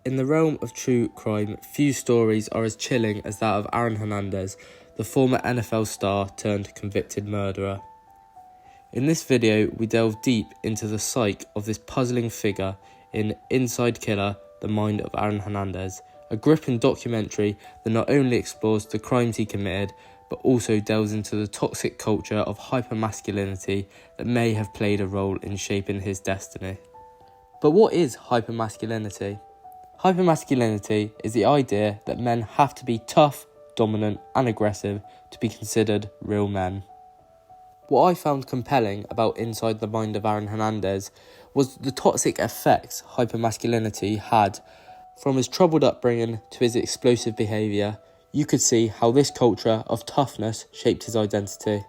In the realm of true crime, few stories are as chilling as that of Aaron Hernandez, the former NFL star turned convicted murderer. In this video, we delve deep into the psyche of this puzzling figure in Inside Killer, The Mind of Aaron Hernandez, a gripping documentary that not only explores the crimes he committed, but also delves into the toxic culture of hypermasculinity that may have played a role in shaping his destiny. But what is hypermasculinity? Hypermasculinity is the idea that men have to be tough, dominant and aggressive to be considered real men. What I found compelling about Inside the Mind of Aaron Hernandez was the toxic effects hypermasculinity had. From his troubled upbringing to his explosive behaviour, you could see how this culture of toughness shaped his identity.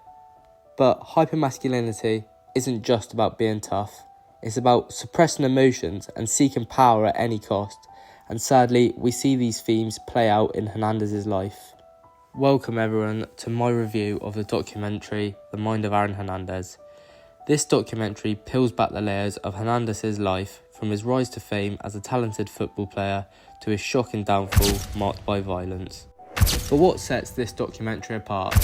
But hypermasculinity isn't just about being tough. It's about suppressing emotions and seeking power at any cost. And sadly, we see these themes play out in Hernandez's life. Welcome everyone to my review of the documentary The Mind of Aaron Hernandez. This documentary peels back the layers of Hernandez's life from his rise to fame as a talented football player to his shocking downfall marked by violence. But what sets this documentary apart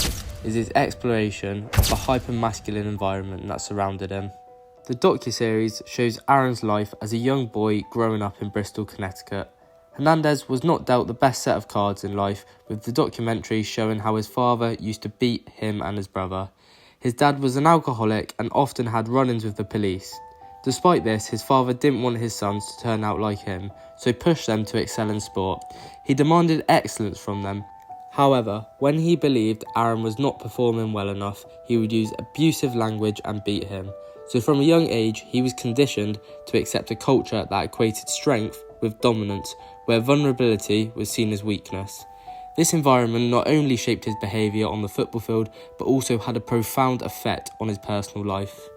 is its exploration of the hyper-masculine environment that surrounded him. The docuseries shows Aaron's life as a young boy growing up in Bristol, Connecticut. Hernandez was not dealt the best set of cards in life, with the documentary showing how his father used to beat him and his brother. His dad was an alcoholic and often had run-ins with the police. Despite this, his father didn't want his sons to turn out like him, so pushed them to excel in sport. He demanded excellence from them. However, when he believed Aaron was not performing well enough, he would use abusive language and beat him. So from a young age, he was conditioned to accept a culture that equated strength with dominance, where vulnerability was seen as weakness. This environment not only shaped his behaviour on the football field, but also had a profound effect on his personal life.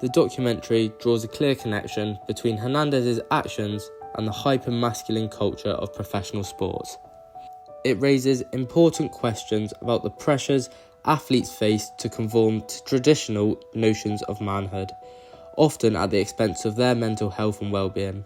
The documentary draws a clear connection between Hernandez's actions and the hyper-masculine culture of professional sports. It raises important questions about the pressures athletes face to conform to traditional notions of manhood, often at the expense of their mental health and well-being.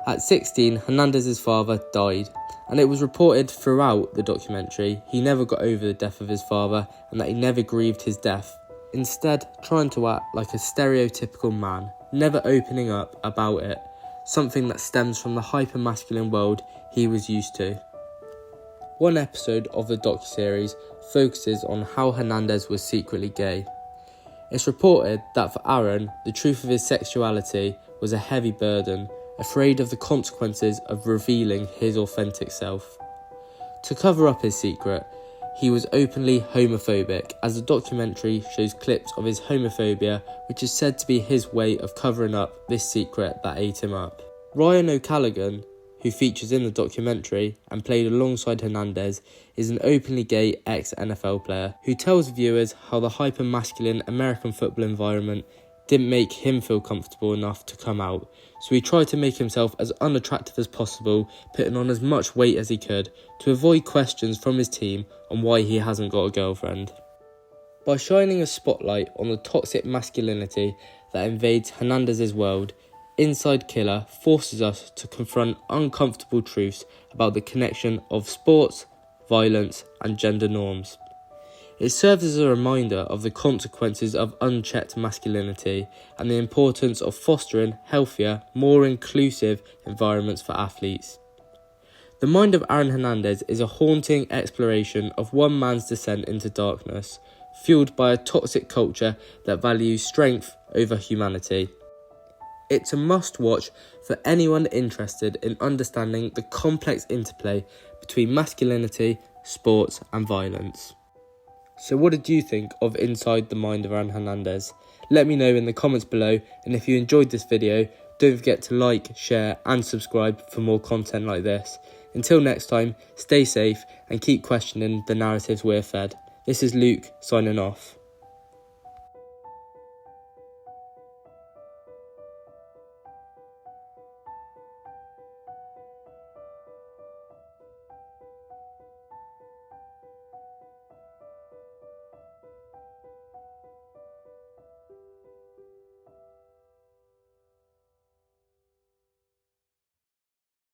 At 16, Hernandez's father died, and it was reported throughout the documentary he never got over the death of his father and that he never grieved his death, instead trying to act like a stereotypical man, never opening up about it, something that stems from the hyper-masculine world he was used to. One episode of the docuseries focuses on how Hernandez was secretly gay. It's reported that for Aaron, the truth of his sexuality was a heavy burden, afraid of the consequences of revealing his authentic self. To cover up his secret, he was openly homophobic, as the documentary shows clips of his homophobia, which is said to be his way of covering up this secret that ate him up. Ryan O'Callaghan, who features in the documentary and played alongside Hernandez, is an openly gay ex-NFL player who tells viewers how the hyper-masculine American football environment didn't make him feel comfortable enough to come out, so he tried to make himself as unattractive as possible, putting on as much weight as he could to avoid questions from his team on why he hasn't got a girlfriend. By shining a spotlight on the toxic masculinity that invades Hernandez's world, Inside Killer forces us to confront uncomfortable truths about the connection of sports, violence and gender norms. It serves as a reminder of the consequences of unchecked masculinity and the importance of fostering healthier, more inclusive environments for athletes. The Mind of Aaron Hernandez is a haunting exploration of one man's descent into darkness, fueled by a toxic culture that values strength over humanity. It's a must-watch for anyone interested in understanding the complex interplay between masculinity, sports and violence. So what did you think of Inside the Mind of Aaron Hernandez? Let me know in the comments below, and if you enjoyed this video, don't forget to like, share and subscribe for more content like this. Until next time, stay safe and keep questioning the narratives we're fed. This is Luke signing off.